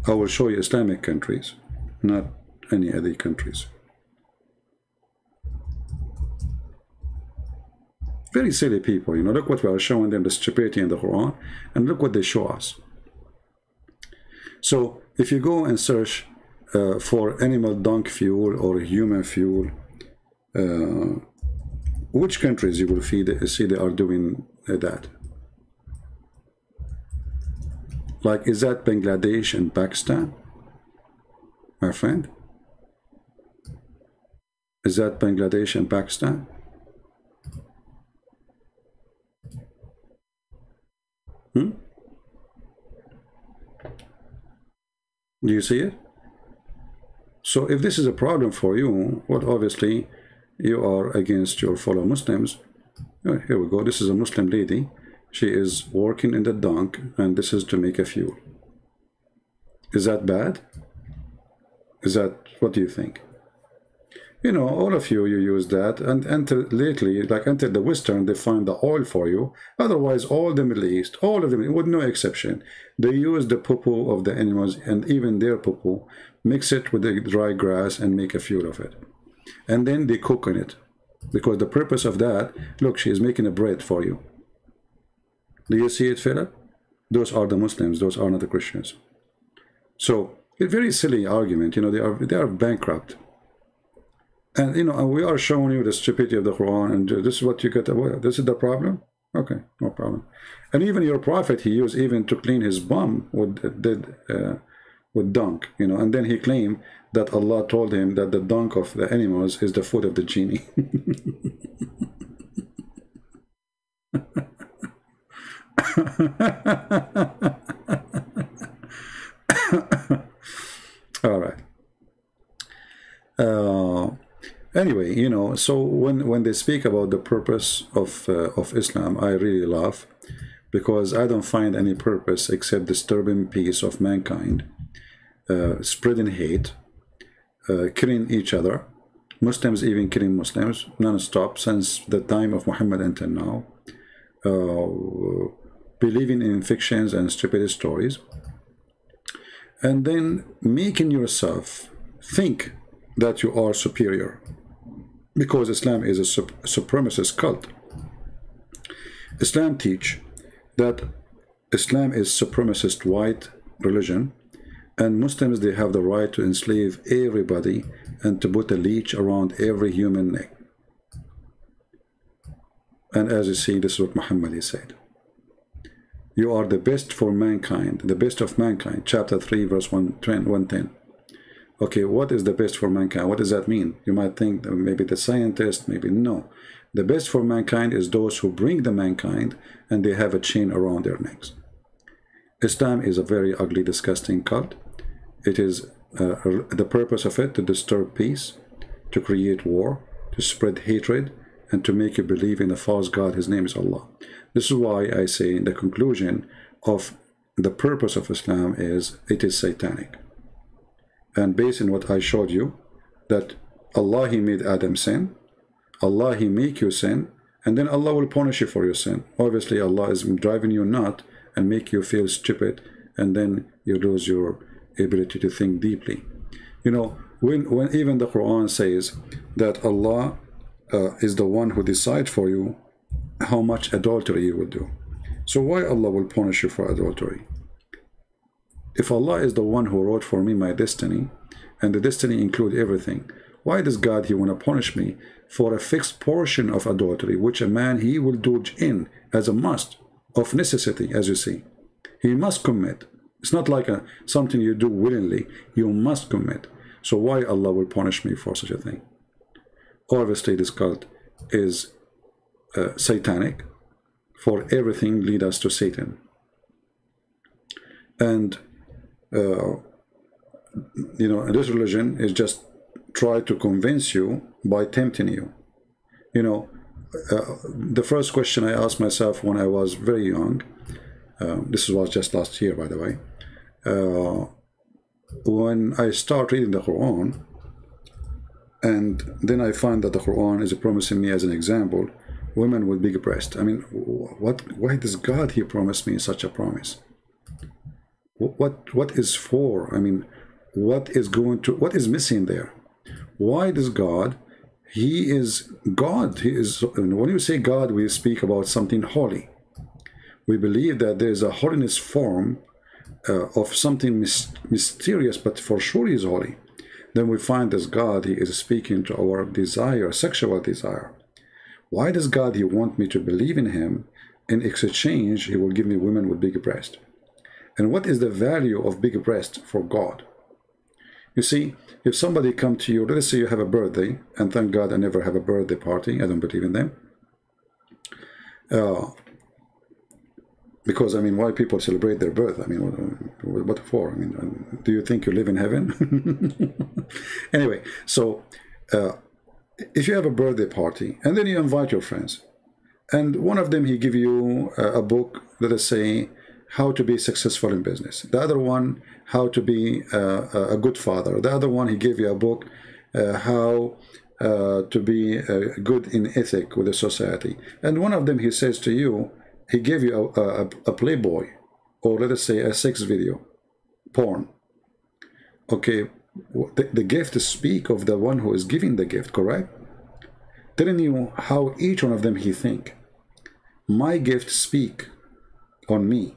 I will show you Islamic countries, not any other countries. Very silly people, you know. Look what we are showing them, the stupidity in the Quran, and look what they show us. So if you go and search for animal dung fuel or human fuel, which countries you will see they are doing that? Like, is that Bangladesh and Pakistan, my friend? Is that Bangladesh and Pakistan? Do you see it? So if this is a problem for you, well, obviously you are against your fellow Muslims. Oh, here we go. This is a Muslim lady. She is working in the dunk, and this is to make a fuel. Is that bad? Is that, what do you think? You know, all of you use that, and until lately, like until the Western, they find the oil for you. Otherwise, all the Middle East, all of them, with no exception, they use the poo-poo of the animals, and even their poo-poo, mix it with the dry grass and make a fuel of it. And then they cook on it. Because the purpose of that, look, she is making a bread for you. Do you see it, Philip? Those are the Muslims, those are not the Christians. So, a very silly argument, you know, they are bankrupt. And, you know, and we are showing you the stupidity of the Quran, and this is what you get away with. This is the problem? Okay, no problem. And even your prophet, he used even to clean his bum with dung, you know, and then he claimed that Allah told him that the dung of the animals is the food of the genie. All right. Anyway, you know, so when they speak about the purpose of Islam, I really laugh, because I don't find any purpose except disturbing peace of mankind, spreading hate, killing each other, Muslims even killing Muslims non-stop since the time of Muhammad until now, believing in fictions and stupid stories, and then making yourself think that you are superior, because Islam is a supremacist cult. Islam teach that Islam is supremacist white religion, and Muslims, they have the right to enslave everybody and to put a leash around every human neck. And as you see, this is what Muhammad said. You are the best for mankind, the best of mankind. Chapter 3, verse 110. Okay, what is the best for mankind? What does that mean? You might think that maybe the scientist, maybe no. The best for mankind is those who bring the mankind and they have a chain around their necks. Islam is a very ugly, disgusting cult. It is the purpose of it to disturb peace, to create war, to spread hatred, and to make you believe in a false God. His name is Allah. This is why I say in the conclusion of the purpose of Islam is it is satanic. And based on what I showed you, that Allah, He made Adam sin, Allah, He make you sin, and then Allah will punish you for your sin. Obviously, Allah is driving you nut and make you feel stupid, and then you lose your ability to think deeply. You know, when even the Quran says that Allah is the one who decides for you how much adultery you will do. So why Allah will punish you for adultery? If Allah is the one who wrote for me my destiny, and the destiny includes everything, why does God, He want to punish me for a fixed portion of adultery, which a man, he will do in as a must, of necessity, as you see. He must commit. It's not like something you do willingly. You must commit. So why Allah will punish me for such a thing? Obviously, this cult is satanic, for everything lead us to Satan. And you know, this religion is just try to convince you by tempting you. You know, the first question I asked myself when I was very young, this was just last year, by the way, when I start reading the Quran, and then I find that the Quran is promising me as an example women with big breasts. I mean, why does God, He promised me such a promise? What is for? I mean, what is missing there? Why does God, He is God. He is, when you say God, we speak about something holy. We believe that there is a holiness form of something mysterious, but for sure He is holy. Then we find as God, He is speaking to our desire, sexual desire. Why does God, He want me to believe in Him? In exchange, He will give me women with big breasts. And what is the value of big breast for God? You see, if somebody come to you, let's say you have a birthday, and thank God I never have a birthday party, I don't believe in them. Because, I mean, why people celebrate their birth? I mean, what for? I mean, do you think you live in heaven? Anyway, so if you have a birthday party and then you invite your friends, and one of them he give you a book, let us say, how to be successful in business. The other one, how to be a good father. The other one, he gave you a book, how to be good in ethic with the society. And one of them, he says to you, he gave you a Playboy, or let us say a sex video, porn. Okay, the gift speak of the one who is giving the gift, correct? Telling you how each one of them he think. My gift speak on me.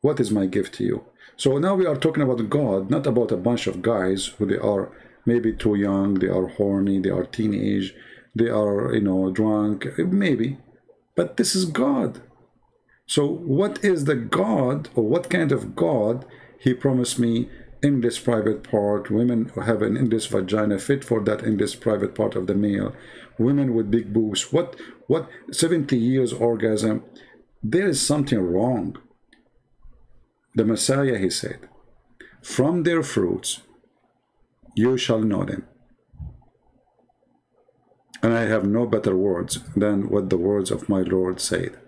What is my gift to you? So now we are talking about God, not about a bunch of guys who they are maybe too young, they are horny, they are teenage, they are, you know, drunk, maybe. But this is God. So what is the God, or what kind of God he promised me in this private part? Women who have an in this vagina fit for that in this private part of the male. Women with big boobs. What 70 years orgasm? There is something wrong. The Messiah, he said, from their fruits you shall know them. And I have no better words than what the words of my Lord said.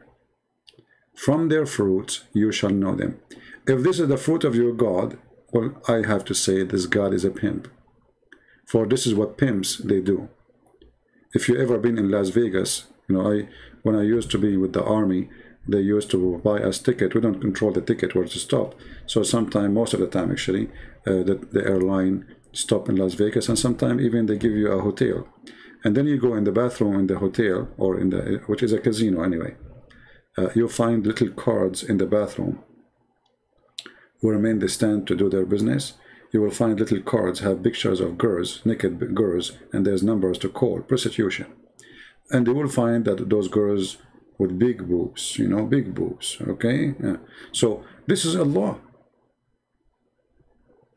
From their fruits you shall know them. If this is the fruit of your God, well, I have to say this God is a pimp. For this is what pimps they do. If you ever been in Las Vegas, you know, when I used to be with the army, they used to buy us ticket. We don't control the ticket where to stop. So sometime, most of the time actually, the airline stop in Las Vegas, and sometimes even they give you a hotel. And then you go in the bathroom in the hotel, or in the, which is a casino anyway. You'll find little cards in the bathroom where men they stand to do their business. You will find little cards have pictures of girls, naked girls, and there's numbers to call, prostitution. And you will find that those girls with big boobs, you know, big boobs, okay? So this is Allah.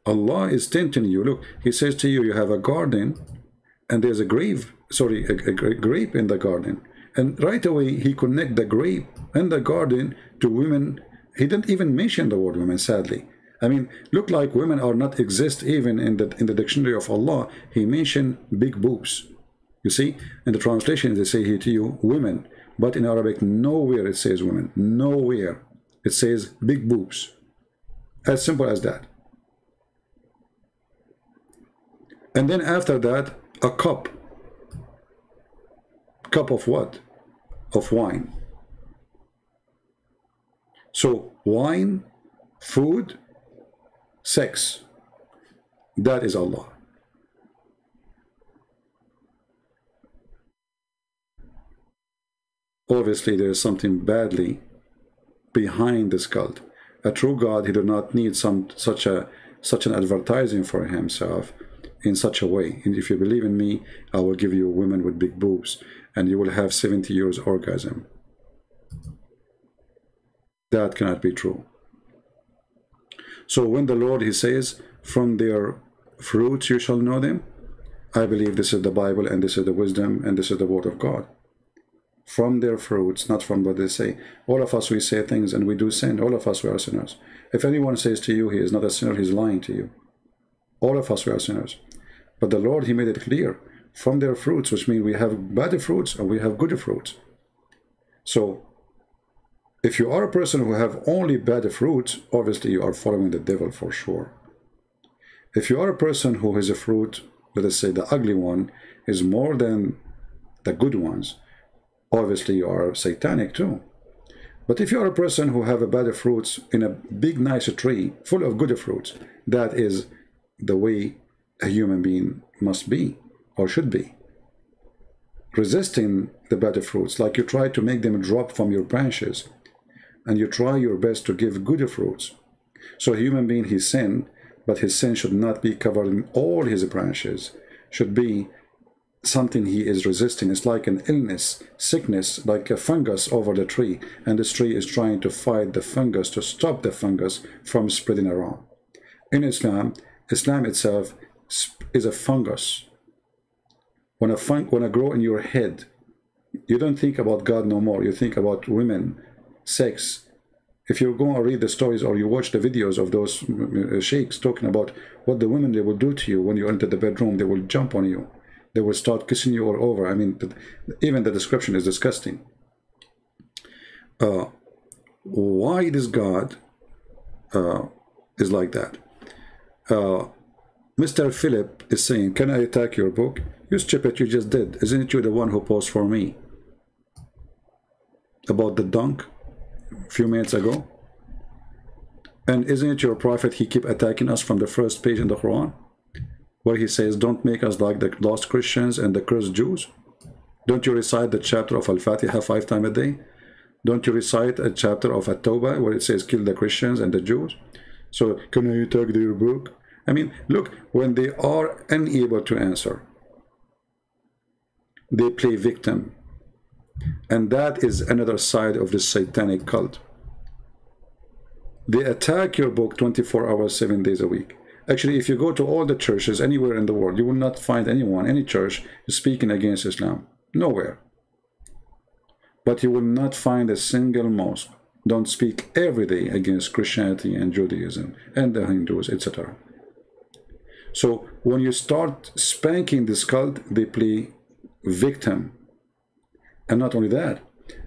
Allah is tempting you. Look, he says to you, you have a garden, and there's a grape in the garden. And right away, he connect the grape and the garden to women. He didn't even mention the word women, sadly. I mean, look like women are not exist even in the dictionary of Allah. He mentioned big boobs. You see, in the translation, they say here to you, women. But in Arabic, nowhere it says women. Nowhere. It says big boobs. As simple as that. And then after that, a cup. Cup of what? Of wine. So wine, food, sex. That is Allah. Obviously, there is something badly behind this cult. A true God, he does not need such an advertising for himself in such a way. And if you believe in me, I will give you women with big boobs, and you will have 70 years orgasm. That cannot be true. So when the Lord, he says, from their fruits you shall know them, I believe this is the Bible, and this is the wisdom, and this is the word of God. From their fruits, not from what they say. All of us, we say things and we do sin. All of us, we are sinners. If anyone says to you he is not a sinner, he's lying to you. All of us, we are sinners. But the Lord, he made it clear. From their fruits, which means we have bad fruits and we have good fruits. So, if you are a person who have only bad fruits, obviously you are following the devil for sure. If you are a person who has a fruit, let us say the ugly one, is more than the good ones, obviously you are satanic too. But if you are a person who have a bad fruits in a big nice tree full of good fruits, that is the way a human being must be or should be. Resisting the bad fruits, like you try to make them drop from your branches, and you try your best to give good fruits. So a human being, he sinned, but his sin should not be covered in all his branches, should be something he is resisting. It's like an illness, sickness, like a fungus over the tree, and this tree is trying to fight the fungus, to stop the fungus from spreading around. In Islam, Islam itself is a fungus. When a grow in your head, you don't think about God no more. You think about women, sex, If you go and read the stories or you watch the videos of those sheikhs talking about what the women they will do to you when you enter the bedroom, they will jump on you. They will start kissing you all over. I mean, even the description is disgusting. Why this God is like that? Mr. Philip is saying, can I attack your book? You stupid, you just did. Isn't it you the one who posed for me about the dunk a few minutes ago? And isn't it your prophet, he keep attacking us from the first page in the Quran, where he says, don't make us like the lost Christians and the cursed Jews? Don't you recite the chapter of Al-Fatiha 5 times a day? Don't you recite a chapter of At-Tawbah where it says, kill the Christians and the Jews? So, can I attack their book? I mean, look, when they are unable to answer, they play victim. And that is another side of this satanic cult. They attack your book 24 hours, 7 days a week. Actually, if you go to all the churches anywhere in the world, you will not find anyone, any church, speaking against Islam. Nowhere. But you will not find a single mosque don't speak every day against Christianity and Judaism and the Hindus, etc. So when you start spanking this cult, they play victim. And not only that,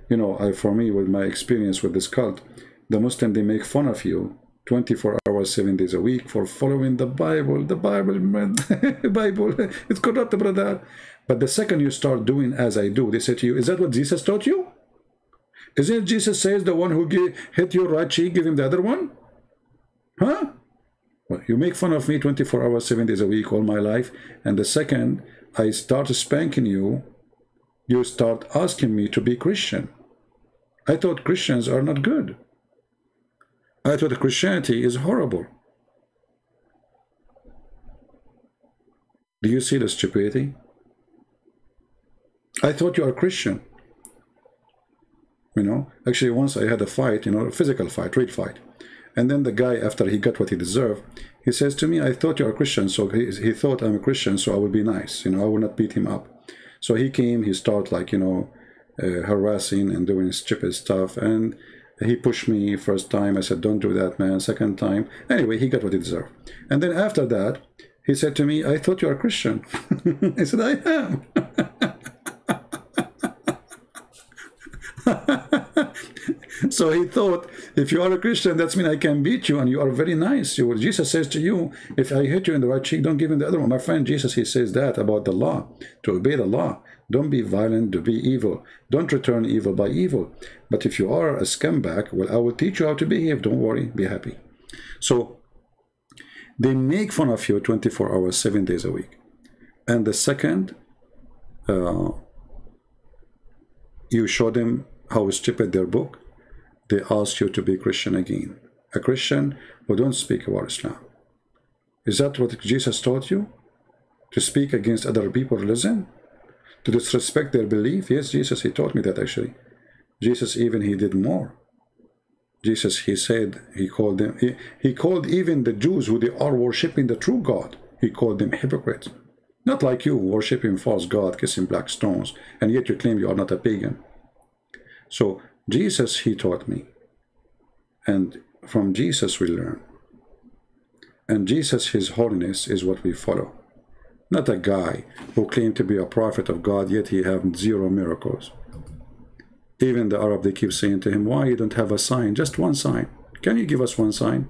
you know, for me, with my experience with this cult, the Muslim, they make fun of you 24 hours, 7 days a week for following the Bible. The Bible, man, Bible, it's corrupt, brother. But the second you start doing as I do, they say to you, is that what Jesus taught you? Isn't it Jesus says the one who hit your right cheek, give him the other one? Huh? Well, you make fun of me 24 hours, 7 days a week, all my life. And the second I start spanking you, you start asking me to be Christian. I thought Christians are not good. I thought Christianity is horrible. Do you see the stupidity? I thought you are Christian. You know, actually once I had a fight, you know, a physical fight, real fight. And then the guy, after he got what he deserved, he says to me, I thought you are a Christian. So he thought I'm a Christian, so I will be nice. You know, I will not beat him up. So he came, he started like, you know, harassing and doing stupid stuff. And he pushed me first time. I said, don't do that, man. Second time. Anyway, he got what he deserved. And then after that, he said to me, I thought you are a Christian. I said, I am. So he thought, if you are a Christian, that means I can beat you and you are very nice. Jesus says to you, if I hit you in the right cheek, don't give him the other one. My friend, Jesus, he says that about the law, to obey the law. Don't be violent, to be evil. Don't return evil by evil. But if you are a scumbag, well, I will teach you how to behave. Don't worry, be happy. So they make fun of you 24 hours, 7 days a week. And the second, you show them how stupid their book, they ask you to be Christian again. A Christian who don't speak about Islam. Is that what Jesus taught you? To speak against other people's religion? To disrespect their belief? Yes, Jesus, he taught me that actually. Jesus even, he did more. Jesus, he said, he called them, he called even the Jews who they are worshipping the true God, he called them hypocrites. Not like you, worshipping false God, kissing black stones, and yet you claim you are not a pagan. So Jesus, he taught me. And from Jesus we learn. And Jesus, his holiness, is what we follow. Not a guy who claimed to be a prophet of God, yet he have 0 miracles. Even the Arab, they keep saying to him, why you don't have a sign? Just one sign. Can you give us one sign?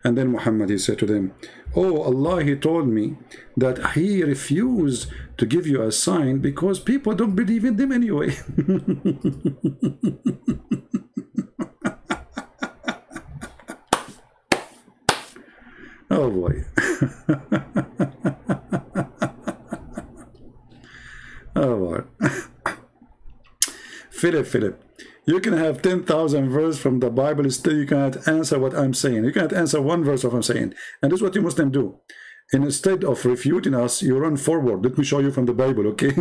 And then Muhammad, he said to them, oh, Allah, he told me that he refused to give you a sign because people don't believe in them anyway. Oh boy. Oh boy. Philip, you can have 10,000 verses from the Bible, still you cannot answer what I'm saying. You cannot answer one verse of what I'm saying. And this is what you Muslims do. And instead of refuting us, you run forward. Let me show you from the Bible, okay?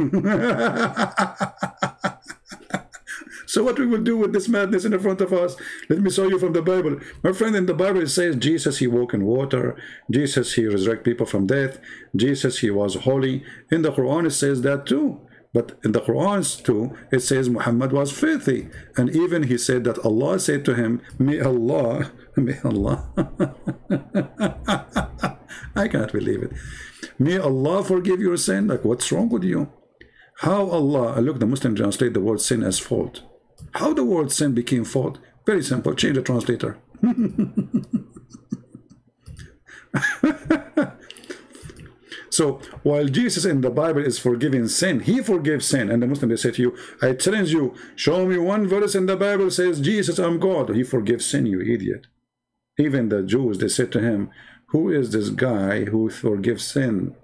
So what we will do with this madness in the front of us? Let me show you from the Bible. My friend, in the Bible it says Jesus, he walked in water. Jesus, he resurrected people from death. Jesus, he was holy. In the Quran it says that too. But in the Quran too, it says Muhammad was filthy. And even he said that Allah said to him, may Allah, I can't believe it. May Allah forgive your sin. Like, what's wrong with you? How Allah, look, the Muslim translate the word sin as fault. How the word sin became fault? Very simple, change the translator. So while Jesus in the Bible is forgiving sin, he forgives sin. And the Muslim, they say to you, I challenge you, show me one verse in the Bible says, Jesus, I'm God. He forgives sin, you idiot. Even the Jews, they said to him, who is this guy who forgives sin?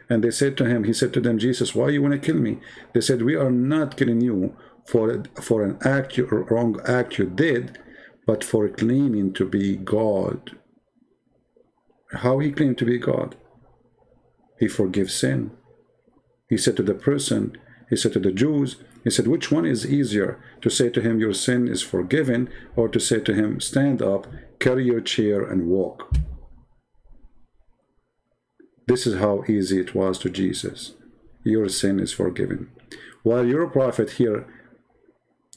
And they said to him, he said to them, Jesus, why you want to kill me? They said, we are not killing you for an act, wrong act you did, but for claiming to be God. How he claimed to be God? He forgives sin. He said to the person, he said to the Jews, he said, which one is easier, to say to him, your sin is forgiven, or to say to him, stand up, carry your chair and walk? This is how easy it was to Jesus. Your sin is forgiven. While your prophet here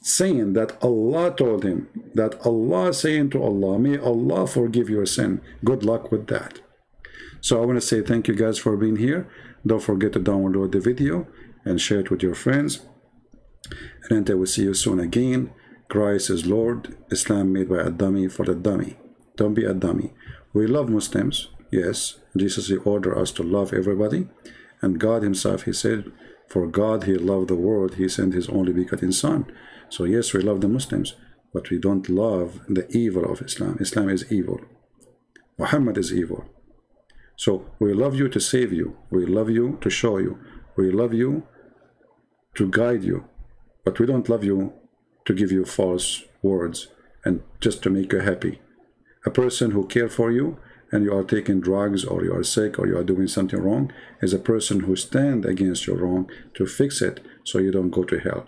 saying that Allah told him, that Allah saying to Allah, may Allah forgive your sin. Good luck with that. So I want to say thank you guys for being here. Don't forget to download the video and share it with your friends. And until we see you soon again, Christ is Lord, Islam made by a dummy for the dummy. Don't be a dummy. We love Muslims, yes. Jesus, he ordered us to love everybody. And God himself, he said, for God, he loved the world, he sent his only begotten son. So yes, we love the Muslims, but we don't love the evil of Islam. Islam is evil. Muhammad is evil. So we love you to save you. We love you to show you. We love you to guide you. But we don't love you to give you false words and just to make you happy. A person who cares for you and you are taking drugs or you are sick or you are doing something wrong is a person who stands against your wrong to fix it so you don't go to hell.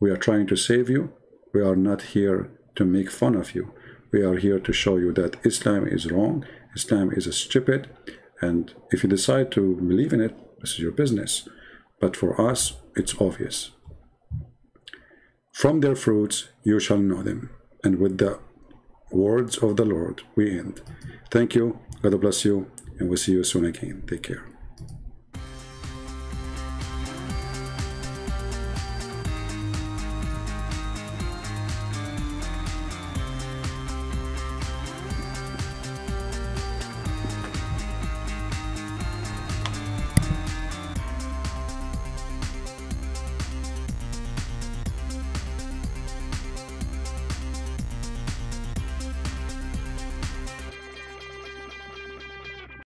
We are trying to save you. We are not here to make fun of you. We are here to show you that Islam is wrong. Islam is stupid. And if you decide to believe in it, this is your business. But for us, it's obvious. From their fruits, you shall know them. And with the words of the Lord, we end. Thank you. God bless you. And we'll see you soon again. Take care.